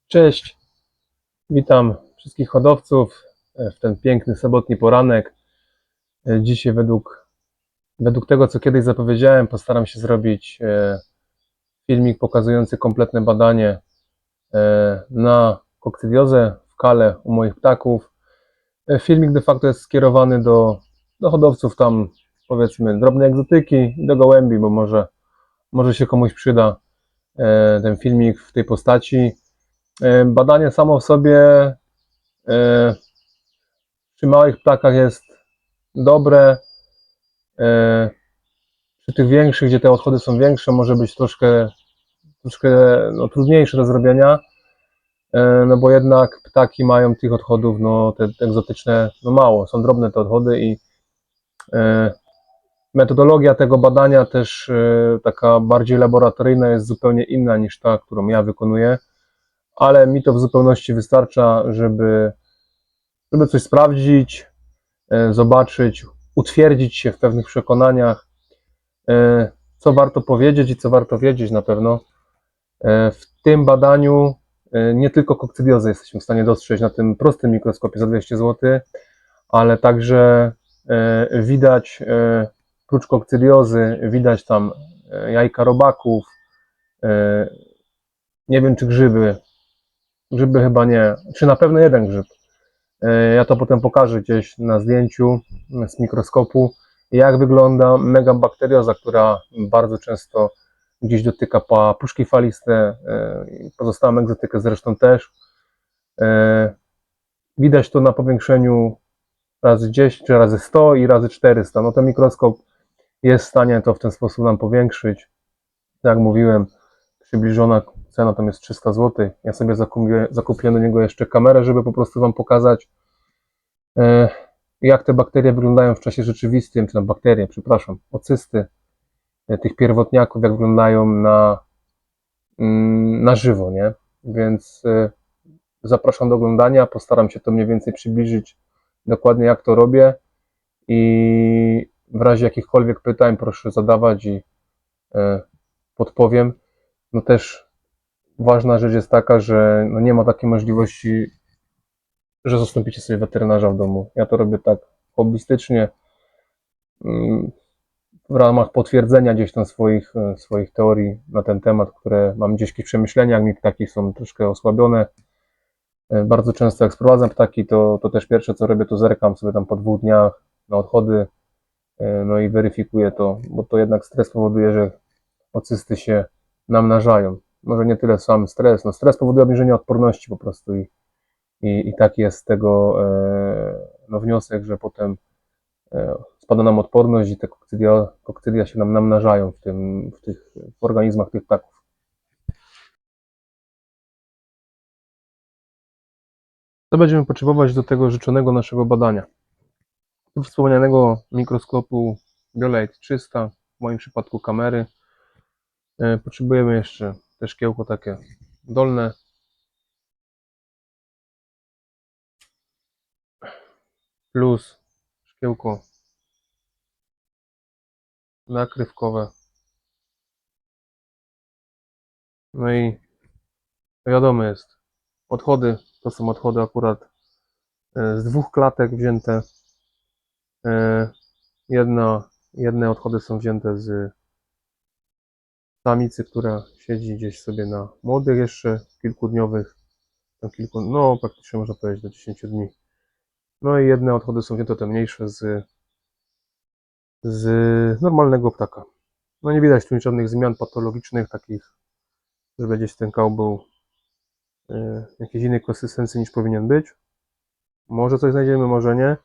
Cześć, witam wszystkich hodowców w ten piękny sobotni poranek. Dzisiaj według tego, co kiedyś zapowiedziałem, postaram się zrobić filmik pokazujący kompletne badanie na kokcydiozę w kale u moich ptaków. Filmik de facto jest skierowany do hodowców tam, powiedzmy, drobnej egzotyki i do gołębi, bo może się komuś przyda ten filmik w tej postaci. Badanie samo w sobie przy małych ptakach jest dobre. Przy tych większych, gdzie te odchody są większe, może być troszkę trudniejsze do zrobienia, no bo jednak ptaki mają tych odchodów, te egzotyczne, mało, są drobne te odchody i metodologia tego badania też taka bardziej laboratoryjna jest zupełnie inna niż ta, którą ja wykonuję, ale mi to w zupełności wystarcza, żeby coś sprawdzić, zobaczyć, utwierdzić się w pewnych przekonaniach, co warto powiedzieć i co warto wiedzieć na pewno. W tym badaniu nie tylko kokcydiozę jesteśmy w stanie dostrzec na tym prostym mikroskopie za 200 zł, ale także widać, prócz kokcydiozy, widać tam jajka robaków, nie wiem czy grzyby chyba nie, czy na pewno jeden grzyb. Ja to potem pokażę gdzieś na zdjęciu z mikroskopu, jak wygląda megabakterioza, która bardzo często gdzieś dotyka puszki faliste, pozostałą egzotykę zresztą też. Widać to na powiększeniu razy 10, czy razy 100 i razy 400. No ten mikroskop jest w stanie to w ten sposób nam powiększyć. Jak mówiłem, przybliżona cena tam jest 300 zł. Ja sobie zakupiłem do niego jeszcze kamerę, żeby po prostu Wam pokazać, jak te bakterie wyglądają w czasie rzeczywistym, czy ocysty tych pierwotniaków, jak wyglądają na żywo, nie? Więc zapraszam do oglądania, postaram się to mniej więcej przybliżyć dokładnie jak to robię i w razie jakichkolwiek pytań proszę zadawać i podpowiem. No też ważna rzecz jest taka, że nie ma takiej możliwości, że zastąpicie sobie weterynarza w domu. Ja to robię tak hobbystycznie, w ramach potwierdzenia gdzieś tam swoich teorii na ten temat, które mam gdzieś w przemyśleniach, mi ptaki są troszkę osłabione. Bardzo często jak sprowadzam ptaki, to też pierwsze co robię, to zerkam sobie tam po 2 dniach na odchody, no i weryfikuję to, bo to jednak stres powoduje, że ocysty się namnażają. Może nie tyle sam stres, stres powoduje obniżenie odporności po prostu i taki jest z tego wniosek, że potem spada nam odporność i te kokcydia się nam namnażają w organizmach tych ptaków. Co będziemy potrzebować do tego życzonego naszego badania? Oprócz wspomnianego mikroskopu Biolite 300, w moim przypadku kamery, potrzebujemy jeszcze te szkiełko takie dolne, plus szkiełko nakrywkowe. No i wiadomo jest, odchody to są odchody akurat z 2 klatek wzięte. Jedne odchody są wzięte z samicy, która siedzi gdzieś sobie na młodych jeszcze kilkudniowych, praktycznie można powiedzieć do 10 dni. No i jedne odchody są wzięte, te mniejsze, z normalnego ptaka. No nie widać tu żadnych zmian patologicznych, takich, żeby gdzieś ten kał był jakiejś innej konsystencji niż powinien być. Może coś znajdziemy, może nie.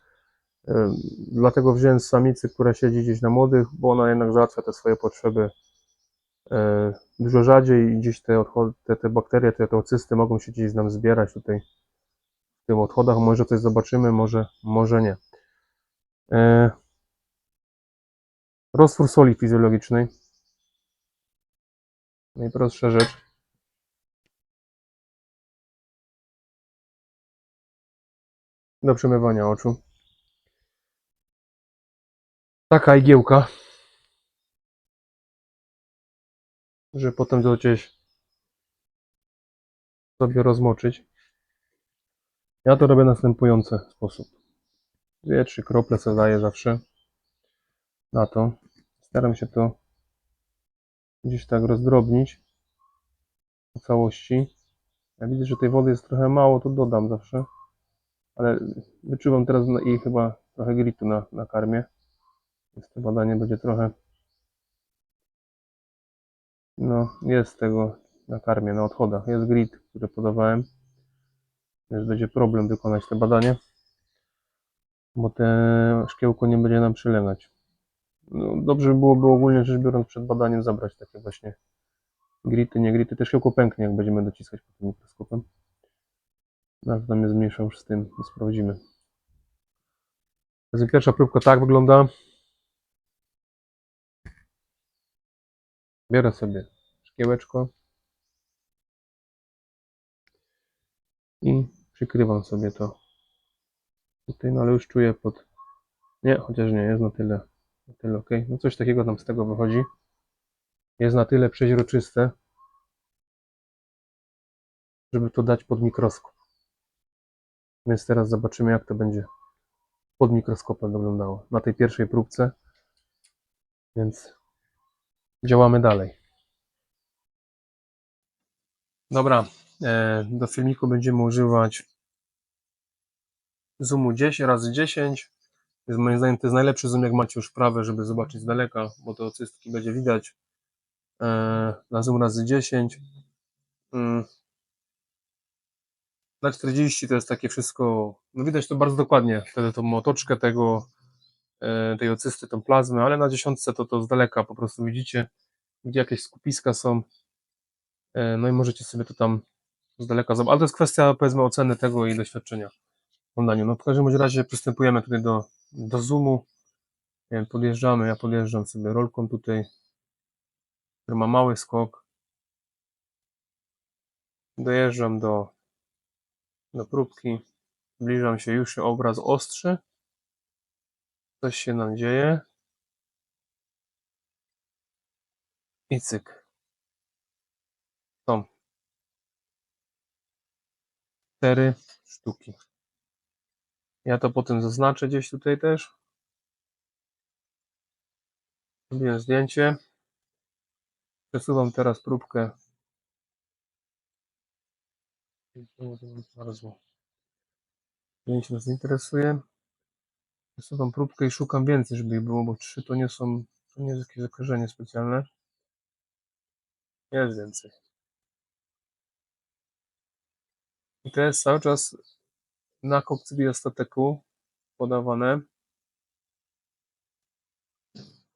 Dlatego wziąłem z samicy, która siedzi gdzieś na młodych, bo ona jednak załatwia te swoje potrzeby dużo rzadziej i gdzieś te bakterie, te ocysty mogą się gdzieś nam zbierać tutaj w tych odchodach. Może coś zobaczymy, może nie. Roztwór soli fizjologicznej. Najprostsza rzecz. Do przemywania oczu. Taka igiełka, że potem to gdzieś sobie rozmoczyć. Ja to robię w następujący sposób. 2-3 krople sobie daję zawsze na to. Staram się to gdzieś tak rozdrobnić po całości. Jak widzę, że tej wody jest trochę mało, to dodam zawsze. Ale wyczuwam teraz i chyba trochę gritu na karmie. Więc to badanie będzie trochę... No, jest tego na karmie, na odchodach. Jest grit, który podawałem. Więc będzie problem wykonać to badanie. Bo te szkiełko nie będzie nam przylegać. No, dobrze by byłoby ogólnie rzecz biorąc przed badaniem zabrać takie właśnie grity, nie grity. Też szkiełko pęknie, jak będziemy dociskać pod tym mikroskopem. No, ale to tam jest mniejsza już z tym, to sprawdzimy. Więc pierwsza próbka tak wygląda. Biorę sobie szkiełeczko i przykrywam sobie to tutaj, no ale już czuję pod... Nie, chociaż nie, jest na tyle ok. No coś takiego tam z tego wychodzi. Jest na tyle przeźroczyste, żeby to dać pod mikroskop. Więc teraz zobaczymy, jak to będzie pod mikroskopem wyglądało na tej pierwszej próbce. Więc działamy dalej. Dobra, do filmiku będziemy używać zoomu 10x10. Więc moim zdaniem to jest najlepszy zoom, jak macie już prawę, żeby zobaczyć z daleka, bo to cystki będzie widać. Na zoom razy 10. Na 40 to jest takie wszystko, no widać to bardzo dokładnie, wtedy tą otoczkę tej ocysty, tą plazmę, ale na 10 to z daleka po prostu widzicie, gdzie jakieś skupiska są, no i możecie sobie to tam z daleka zobaczyć, ale to jest kwestia, powiedzmy, oceny tego i doświadczenia w oglądaniu. No w każdym razie przystępujemy tutaj do zoomu, podjeżdżamy, ja podjeżdżam sobie rolką tutaj, który ma mały skok, dojeżdżam do próbki, zbliżam się, już się obraz ostrzy, coś się nam dzieje i cyk. Są 4 sztuki. Ja to potem zaznaczę gdzieś tutaj też. Zrobiłem zdjęcie. Przesuwam teraz próbkę. Zdjęcie nas interesuje. Przesuwam próbkę i szukam więcej, żeby ich było, bo 3 to nie są, to nie jest jakieś zakorzenie specjalne. Jest więcej. I to jest cały czas na kokcydiastateku podawane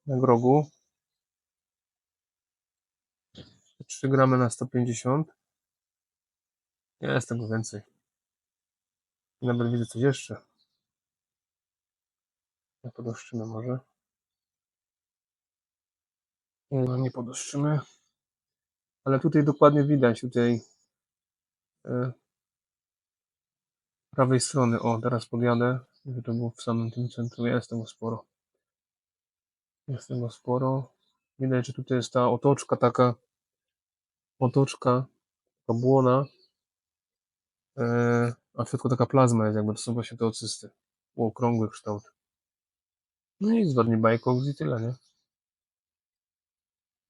na grogu. 3 gramy na 150. Jest tego więcej. I nawet widzę coś jeszcze. Ja podoszczymy może. No, nie podoszczymy. Ale tutaj dokładnie widać, tutaj prawej strony. O, teraz podjadę, żeby to było w samym tym centrum. Jest tego sporo. Jest tego sporo. Widać, że tutaj jest ta otoczka, taka błona, a w środku taka plazma jest, jakby to są właśnie te ocysty. Okrągły kształt. No i zwadnie bajkoks i tyle, nie?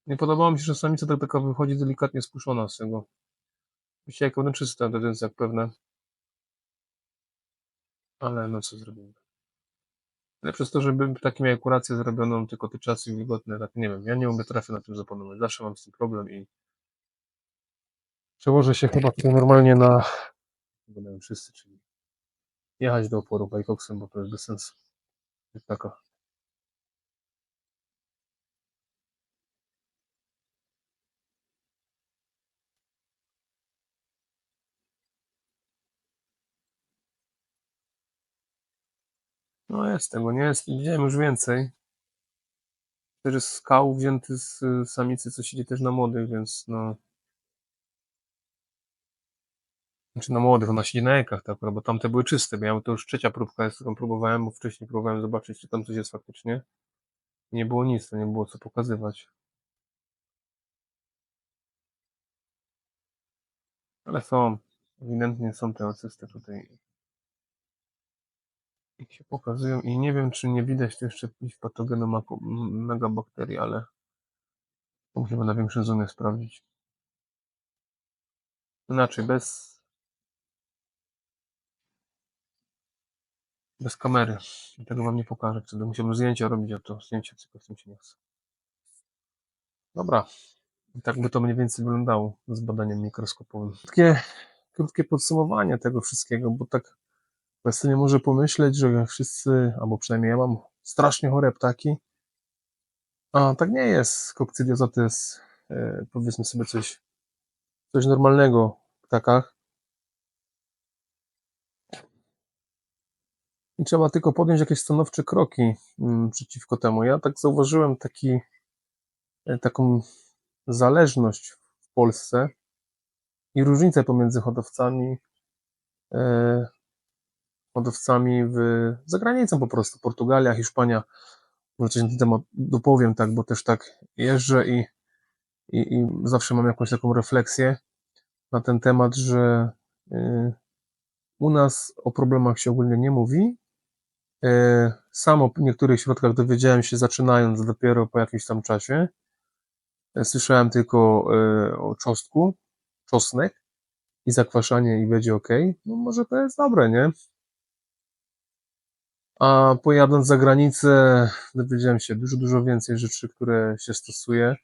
Nie podobało mi się, że samica tak taka wychodzi delikatnie spuszczona z tego. Myślę, jak czysta, to jest jak pewne. Ale no co zrobimy. Ale przez to, żeby takie miał kurację zrobioną, tylko te czasy wilgotne, tak nie wiem, ja nie umiem trafię na tym zapanować. Zawsze mam z tym problem i przełożę się chyba tutaj normalnie na, będą wszyscy, czyli jechać do oporu bajkoksem, bo to jest bez sensu. Jest taka. No jest tego, nie jest, widziałem już więcej. Też jest skał wzięty z samicy, co siedzi też na młodych, więc no. Znaczy na młodych, ona siedzi na jajkach, tak, bo tamte były czyste, bo ja to już trzecia próbka jest, którą próbowałem, bo wcześniej próbowałem zobaczyć, czy tam coś jest faktycznie. Nie było nic, to nie było co pokazywać. Ale są. Ewidentnie są te ocysty tutaj. I się pokazują i nie wiem, czy nie widać tu jeszcze jakichś patogenów megabakterii, ale to musimy na większym zoomie sprawdzić. Inaczej, bez kamery. I tego wam nie pokażę. Wtedy musiałbym zdjęcia robić, a to zdjęcia tylko w tym się nie chce. Dobra. I tak by to mniej więcej wyglądało z badaniem mikroskopowym. Krótkie podsumowanie tego wszystkiego, bo tak Państwo nie może pomyśleć, że wszyscy, albo przynajmniej ja mam strasznie chore ptaki. A tak nie jest. Kokcydioza to jest, powiedzmy sobie, coś normalnego w ptakach. I trzeba tylko podjąć jakieś stanowcze kroki przeciwko temu. Ja tak zauważyłem taką zależność w Polsce i różnicę pomiędzy hodowcami za granicą po prostu, Portugalia, Hiszpania. Może coś na ten temat dopowiem, tak, bo też tak jeżdżę i zawsze mam jakąś taką refleksję na ten temat, że u nas o problemach się ogólnie nie mówi. Sam o niektórych środkach dowiedziałem się zaczynając dopiero po jakimś tam czasie. Słyszałem tylko o czosnek i zakwaszanie i będzie ok. No może to jest dobre, nie? A pojadąc za granicę dowiedziałem się dużo więcej rzeczy, które się stosuje.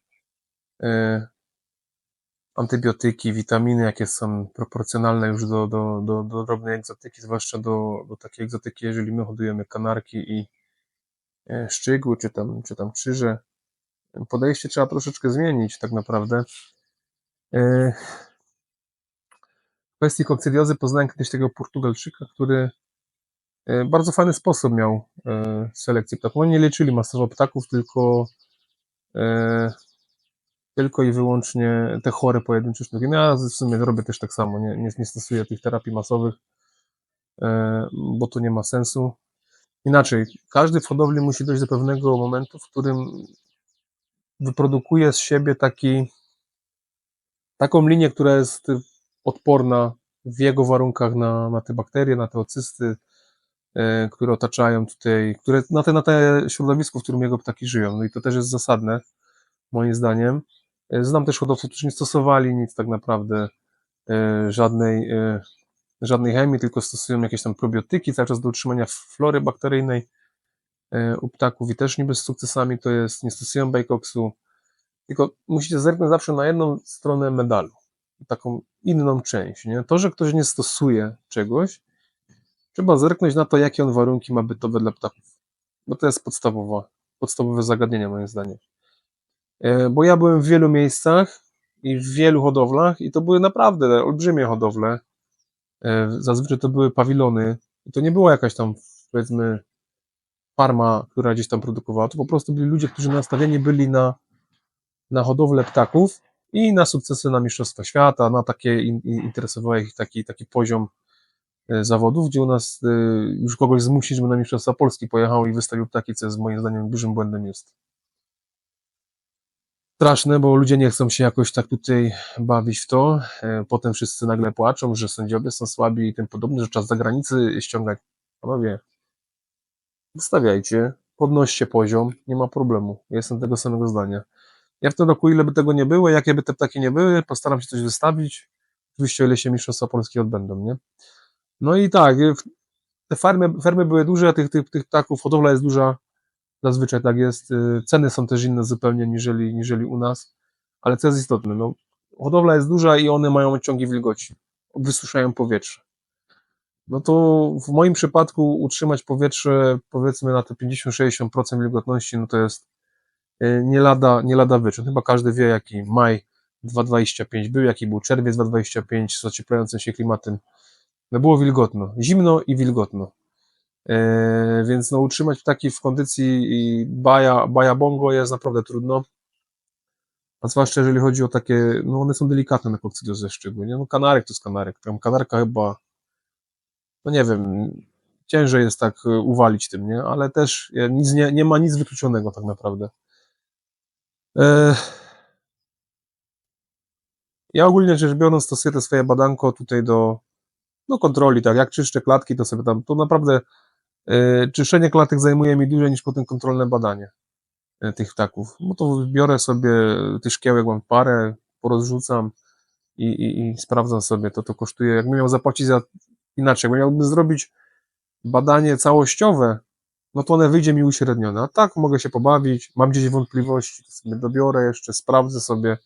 Antybiotyki, witaminy, jakie są proporcjonalne już do drobnej egzotyki, zwłaszcza do takiej egzotyki, jeżeli my hodujemy kanarki i szczygły, czy tam krzyże. Podejście trzeba troszeczkę zmienić tak naprawdę. W kwestii kokcydiozy poznałem kiedyś tego Portugalczyka, który bardzo fajny sposób miał selekcję ptaków. Oni nie leczyli masowo ptaków, tylko i wyłącznie te chore pojedyncze sztuki. No ja w sumie robię też tak samo, nie stosuję tych terapii masowych, bo to nie ma sensu. Inaczej, każdy w hodowli musi dojść do pewnego momentu, w którym wyprodukuje z siebie taką linię, która jest odporna w jego warunkach na te bakterie, na te ocysty, które otaczają tutaj, na te środowisku, w którym jego ptaki żyją. No i to też jest zasadne, moim zdaniem. Znam też hodowców, którzy nie stosowali nic tak naprawdę, żadnej chemii, tylko stosują jakieś tam probiotyki cały czas do utrzymania flory bakteryjnej u ptaków i też niby z sukcesami to jest, nie stosują Bajkoksu, tylko musicie zerknąć zawsze na jedną stronę medalu, taką inną część, nie? To, że ktoś nie stosuje czegoś, trzeba zerknąć na to, jakie on warunki ma bytowe dla ptaków, bo to jest podstawowe zagadnienie moim zdaniem. Bo ja byłem w wielu miejscach i w wielu hodowlach i to były naprawdę olbrzymie hodowle, zazwyczaj to były pawilony i to nie była jakaś tam, powiedzmy, farma, która gdzieś tam produkowała, to po prostu byli ludzie, którzy nastawieni byli na hodowlę ptaków i na sukcesy na Mistrzostwa Świata, na takie interesował ich taki poziom zawodów, gdzie u nas już kogoś zmusić, żeby na Mistrzostwa Polski pojechał i wystawił ptaki, co jest moim zdaniem dużym błędem jest. Straszne, bo ludzie nie chcą się jakoś tak tutaj bawić w to, potem wszyscy nagle płaczą, że sędziowie są słabi i tym podobne, że czas za granicy ściągać. Panowie, wystawiajcie, podnoście poziom, nie ma problemu, jestem tego samego zdania. Ja w tym roku, ile by tego nie było, jakie by te ptaki nie były, postaram się coś wystawić. Oczywiście, o ile się Mistrzostwa Polskie odbędą, nie? No i tak, te fermy były duże, a tych ptaków, hodowla jest duża, zazwyczaj tak jest. Ceny są też inne zupełnie niżeli u nas, ale co jest istotne, no, hodowla jest duża i one mają ciągi wilgoci, wysuszają powietrze. No to w moim przypadku utrzymać powietrze, powiedzmy, na te 50-60% wilgotności, no to jest nie lada wyczyn. Chyba każdy wie, jaki maj 2025 był, jaki był czerwiec 2025 z ocieplającym się klimatem. No było wilgotno, zimno i wilgotno. Więc no, utrzymać ptaki w kondycji i baja bongo jest naprawdę trudno. A zwłaszcza jeżeli chodzi o takie, no one są delikatne na kokcydiozę szczególnie. No kanarek to jest kanarek. Tam kanarka chyba, no nie wiem, ciężej jest tak uwalić tym, nie? Ale też nie ma nic wykluczonego tak naprawdę. Ja ogólnie rzecz biorąc stosuję te swoje badanko tutaj do No kontroli, tak, jak czyszczę klatki, to sobie tam, to naprawdę czyszczenie klatek zajmuje mi dłużej niż potem kontrolne badanie tych ptaków. No to biorę sobie tych szkiełek, mam parę, porozrzucam i sprawdzam sobie, to kosztuje, jakbym miał zapłacić za, inaczej, jakbym miałbym zrobić badanie całościowe, no to one wyjdzie mi uśrednione, a tak mogę się pobawić, mam gdzieś wątpliwości, to sobie dobiorę jeszcze, sprawdzę sobie,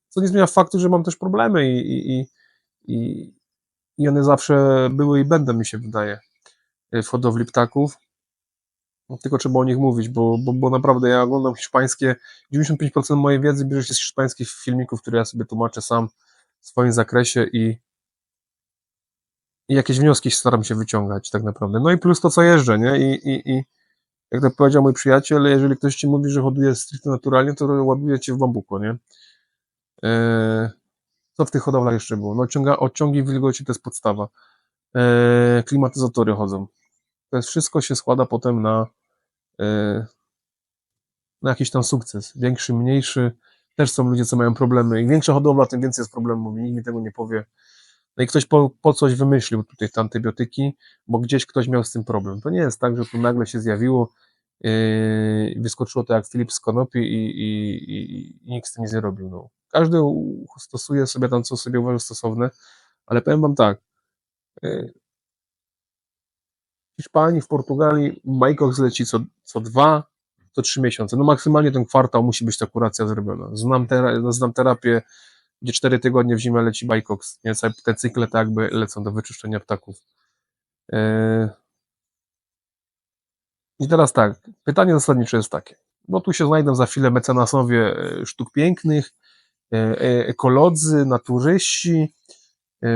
co nie zmienia faktu, że mam też problemy i, i one zawsze były i będą, mi się wydaje, w hodowli ptaków. No, tylko trzeba o nich mówić, bo naprawdę ja oglądam hiszpańskie, 95% mojej wiedzy bierze się z hiszpańskich filmików, które ja sobie tłumaczę sam w swoim zakresie i jakieś wnioski staram się wyciągać tak naprawdę. No i plus to, co jeżdżę, nie? I jak to powiedział mój przyjaciel, jeżeli ktoś ci mówi, że hoduje stricte naturalnie, to ładuje cię w bambuko, nie? Co w tych hodowlach jeszcze było? No odciągi wilgoci to jest podstawa. Klimatyzatory chodzą. To jest wszystko się składa potem na jakiś tam sukces. Większy, mniejszy. Też są ludzie, co mają problemy. Im większa hodowla, tym więcej jest problemów. Nikt mi tego nie powie. No i ktoś po coś wymyślił tutaj te antybiotyki, bo gdzieś ktoś miał z tym problem. To nie jest tak, że tu nagle się zjawiło, wyskoczyło to jak Filip z konopi i nikt z tym nic nie robił. No. Każdy stosuje sobie tam, co sobie uważa stosowne, ale powiem wam tak, w Hiszpanii, w Portugalii Majkox leci co 2-3 miesiące. No maksymalnie ten kwartał musi być ta kuracja zrobiona. Znam terapię, gdzie 4 tygodnie w zimę leci Majkox. Nie? Te cykle tak jakby lecą do wyczyszczenia ptaków. I teraz tak, pytanie zasadnicze jest takie, bo tu się znajdą za chwilę mecenasowie sztuk pięknych, ekolodzy, naturyści,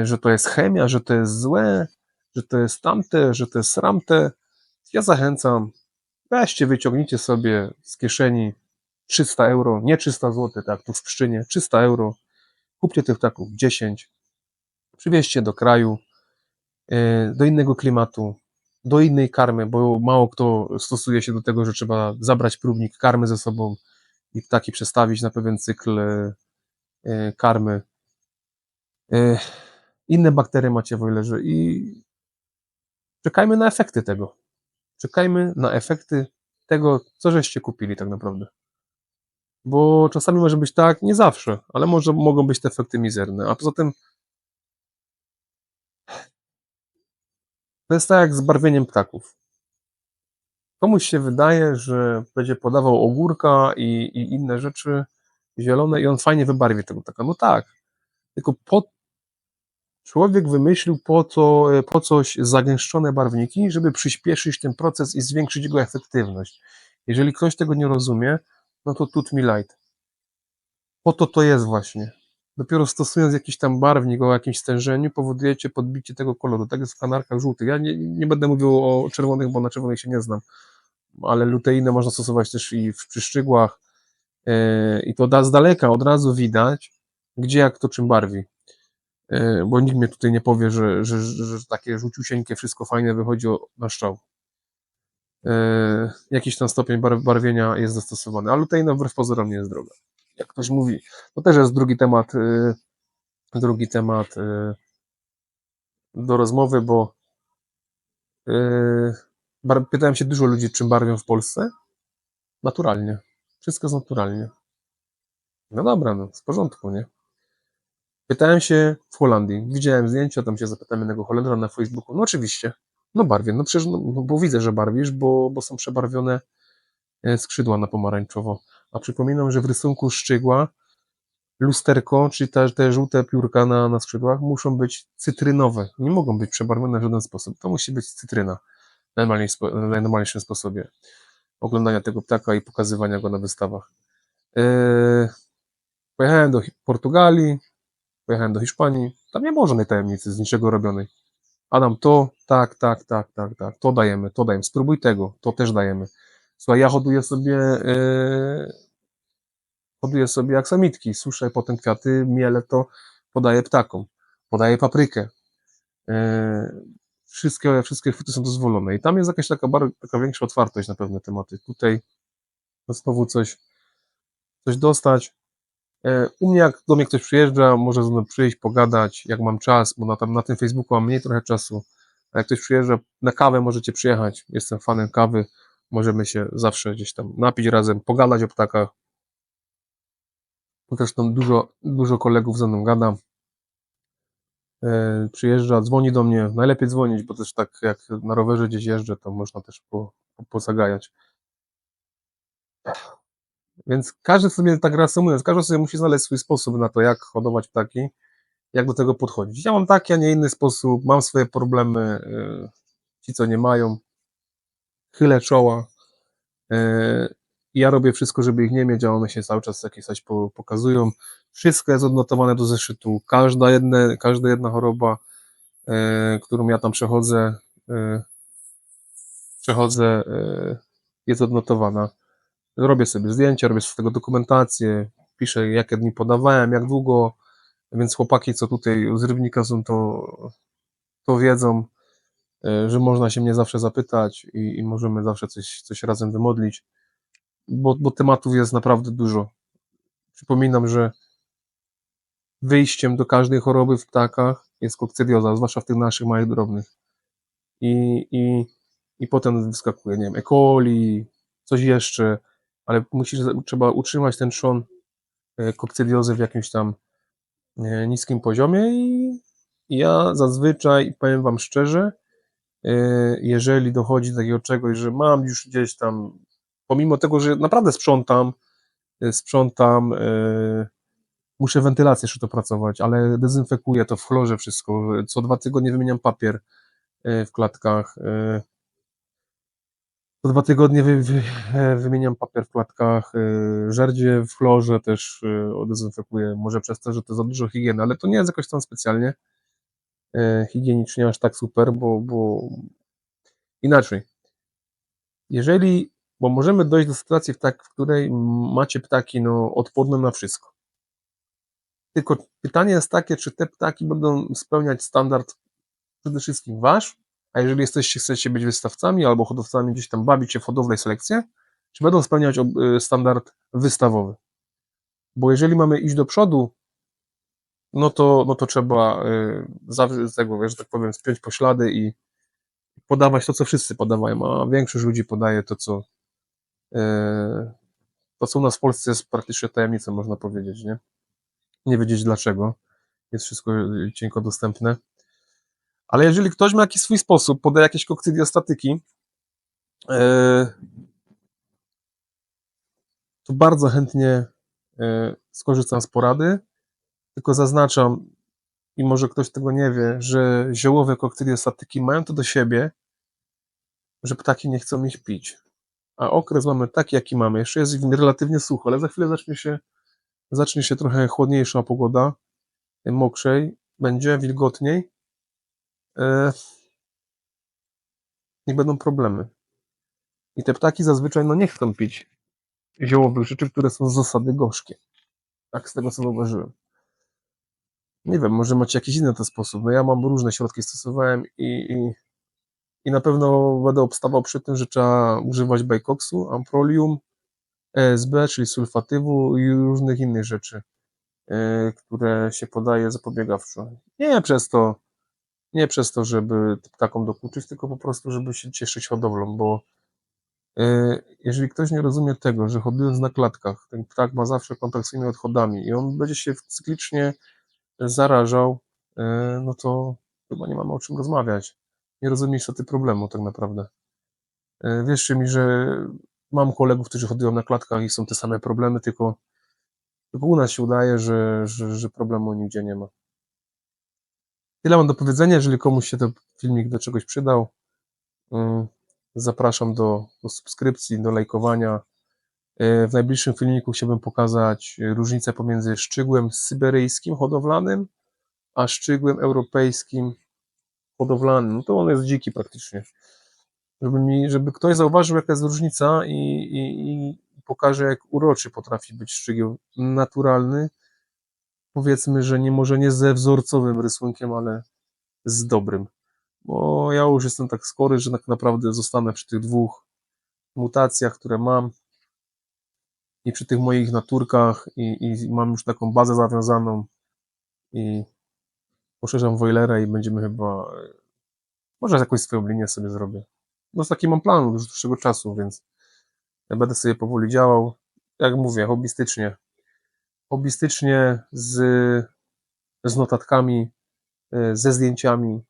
że to jest chemia, że to jest złe, że to jest tamte, że to jest sramte. Ja zachęcam, weźcie, wyciągnijcie sobie z kieszeni 300 euro, nie 300 zł, tak, tu w Pszczynie, 300 euro, kupcie tych ptaków 10, przywieźcie do kraju, do innego klimatu, do innej karmy, bo mało kto stosuje się do tego, że trzeba zabrać próbnik karmy ze sobą i ptaki przestawić na pewien cykl karmy. Inne bakterie macie w oylerze i czekajmy na efekty tego. Czekajmy na efekty tego, co żeście kupili tak naprawdę. Bo czasami może być tak, nie zawsze, ale mogą być te efekty mizerne. A poza tym to jest tak jak z barwieniem ptaków. Komuś się wydaje, że będzie podawał ogórka i inne rzeczy zielone i on fajnie wybarwi tego ptaka. No tak, tylko człowiek wymyślił po coś zagęszczone barwniki, żeby przyspieszyć ten proces i zwiększyć jego efektywność. Jeżeli ktoś tego nie rozumie, no to tut mi light. Po to jest właśnie. Dopiero stosując jakiś tam barwnik o jakimś stężeniu, powodujecie podbicie tego koloru. Tak jest w kanarkach żółtych. Ja nie będę mówił o czerwonych, bo na czerwonych się nie znam, ale luteinę można stosować też i w przyszczygłach i to z daleka od razu widać, gdzie jak to czym barwi. Bo nikt mnie tutaj nie powie, że takie żółciusieńkie wszystko fajne wychodzi na strzał. Jakiś tam stopień barwienia jest zastosowany, a luteina wbrew pozorom nie jest droga. Jak ktoś mówi, to też jest drugi temat do rozmowy, bo pytałem się dużo ludzi, czym barwią w Polsce. Naturalnie. Wszystko jest naturalnie. No dobra, no, w porządku, nie? Pytałem się w Holandii. Widziałem zdjęcia, tam się zapytałem jednego Holendra na Facebooku. No oczywiście. No barwię. No przecież, bo widzę, że barwisz, bo są przebarwione skrzydła na pomarańczowo. A przypominam, że w rysunku szczygła lusterko, czyli te żółte piórka na skrzydłach muszą być cytrynowe. Nie mogą być przebarwione w żaden sposób. To musi być cytryna w najnormalniejszym sposobie oglądania tego ptaka i pokazywania go na wystawach. Pojechałem do Portugalii, pojechałem do Hiszpanii. Tam nie ma żadnej tajemnicy z niczego robionej. Adam, to, tak, to dajemy, spróbuj tego, to też dajemy. Słuchaj, ja hoduję sobie aksamitki, suszę potem kwiaty, miele to, podaję ptakom, podaję paprykę. Wszystkie chwyty są dozwolone i tam jest jakaś taka większa otwartość na pewne tematy. Tutaj znowu coś dostać, U mnie jak do mnie ktoś przyjeżdża, może ze mną przyjść, pogadać, jak mam czas, bo na tym Facebooku mam mniej trochę czasu, a jak ktoś przyjeżdża na kawę, możecie przyjechać. Jestem fanem kawy, możemy się zawsze gdzieś tam napić razem, pogadać o ptakach. Zresztą dużo kolegów ze mną gada. Przyjeżdża, dzwoni do mnie, najlepiej dzwonić, bo też tak jak na rowerze gdzieś jeżdżę, to można też pozagajać. Więc każdy sobie, tak reasumując, każdy sobie musi znaleźć swój sposób na to, jak hodować ptaki, jak do tego podchodzić. Ja mam taki, a nie inny sposób, mam swoje problemy, ci co nie mają, chylę czoła, ja robię wszystko, żeby ich nie mieć, a one się cały czas jakieś coś pokazują. Wszystko jest odnotowane do zeszytu, każda jedna choroba, którą ja tam przechodzę, jest odnotowana. Robię sobie zdjęcia, robię z tego dokumentację, piszę jakie dni podawałem, jak długo, więc chłopaki, co tutaj z Rybnika są, to wiedzą, że można się mnie zawsze zapytać i możemy zawsze coś razem wymodlić, bo tematów jest naprawdę dużo. Przypominam, że wyjściem do każdej choroby w ptakach jest kokcydioza, zwłaszcza w tych naszych małych drobnych. I potem wyskakuje, nie wiem, E. coli, coś jeszcze, ale trzeba utrzymać ten trzon kokcydiozy w jakimś tam niskim poziomie i ja zazwyczaj, powiem wam szczerze, jeżeli dochodzi do takiego czegoś, że mam już gdzieś tam, pomimo tego, że naprawdę sprzątam, muszę wentylację jeszcze dopracować, ale dezynfekuję to w chlorze wszystko, co 2 tygodnie wymieniam papier w klatkach, co 2 tygodnie wymieniam papier w klatkach, żerdzie w chlorze też dezynfekuję, może przez to, że to za dużo higieny, ale to nie jest jakoś tam specjalnie higienicznie aż tak super, bo inaczej, bo możemy dojść do sytuacji, w której macie ptaki odporne na wszystko. Tylko pytanie jest takie, czy te ptaki będą spełniać standard przede wszystkim wasz, a jeżeli chcecie być wystawcami albo hodowcami, gdzieś tam bawić się w hodowlę i selekcję, czy będą spełniać standard wystawowy. Bo jeżeli mamy iść do przodu, no to trzeba z tego, że tak powiem, spiąć poślady i podawać to, co wszyscy podawają, a większość ludzi podaje to, co u nas w Polsce jest praktycznie tajemnicą, można powiedzieć, nie? Nie wiedzieć dlaczego. Jest wszystko cienko dostępne. Ale jeżeli ktoś ma jakiś swój sposób, podaje jakieś kokcydiostatyki, to bardzo chętnie skorzystam z porady, tylko zaznaczam, i może ktoś tego nie wie, że ziołowe kokcydiostatyki mają to do siebie, że ptaki nie chcą ich pić. A okres mamy taki, jaki mamy. Jeszcze jest relatywnie sucho, ale za chwilę zacznie się trochę chłodniejsza pogoda, mokrzej, będzie wilgotniej i będą problemy. I te ptaki zazwyczaj nie chcą pić ziołowych rzeczy, które są z zasady gorzkie. Tak, z tego co zauważyłem. Nie wiem, może macie jakiś inny ten sposób. Ja mam różne środki stosowałem i na pewno będę obstawał przy tym, że trzeba używać bajkoksu, amprolium, ESB, czyli sulfatywu i różnych innych rzeczy, które się podaje zapobiegawczo. Nie przez to, żeby ptakom dokuczyć, tylko po prostu, żeby się cieszyć hodowlą, bo jeżeli ktoś nie rozumie tego, że hodując na klatkach, ten ptak ma zawsze kontakt z swoimi odchodami i on będzie się cyklicznie zarażał, no to chyba nie mamy o czym rozmawiać. Nie rozumie istoty problemu tak naprawdę. Wierzcie mi, że mam kolegów, którzy hodują na klatkach i są te same problemy, tylko u nas się udaje, że problemu nigdzie nie ma. Tyle mam do powiedzenia. Jeżeli komuś się ten filmik do czegoś przydał, zapraszam do subskrypcji, do lajkowania. W najbliższym filmiku chciałbym pokazać różnicę pomiędzy szczygłem syberyjskim hodowlanym, a szczygłem europejskim hodowlanym. No to on jest dziki praktycznie. Żeby ktoś zauważył, jaka jest różnica i pokaże, jak uroczy potrafi być szczygieł naturalny. Powiedzmy, że może nie ze wzorcowym rysunkiem, ale z dobrym. Bo ja już jestem tak skory, że tak naprawdę zostanę przy tych 2 mutacjach, które mam. i przy tych moich naturkach i mam już taką bazę zawiązaną i poszerzam Voilera i będziemy chyba, może jakąś swoją linię sobie zrobię. No taki mam plan już dłuższego czasu, więc ja będę sobie powoli działał, jak mówię, hobbystycznie z notatkami, ze zdjęciami,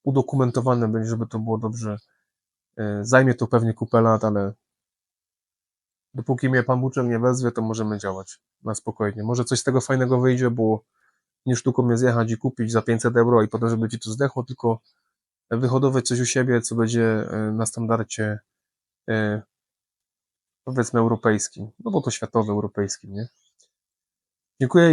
udokumentowane będzie, żeby to było dobrze. Zajmie to pewnie kupę lat, ale dopóki mnie Pan Buczek nie wezwie, to możemy działać na spokojnie. Może coś z tego fajnego wyjdzie, bo nie sztuką jest jechać i kupić za 500 euro i potem, żeby Ci to zdechło, tylko wyhodować coś u siebie, co będzie na standardzie powiedzmy europejskim, no bo to światowy, europejskim, nie? Dziękuję.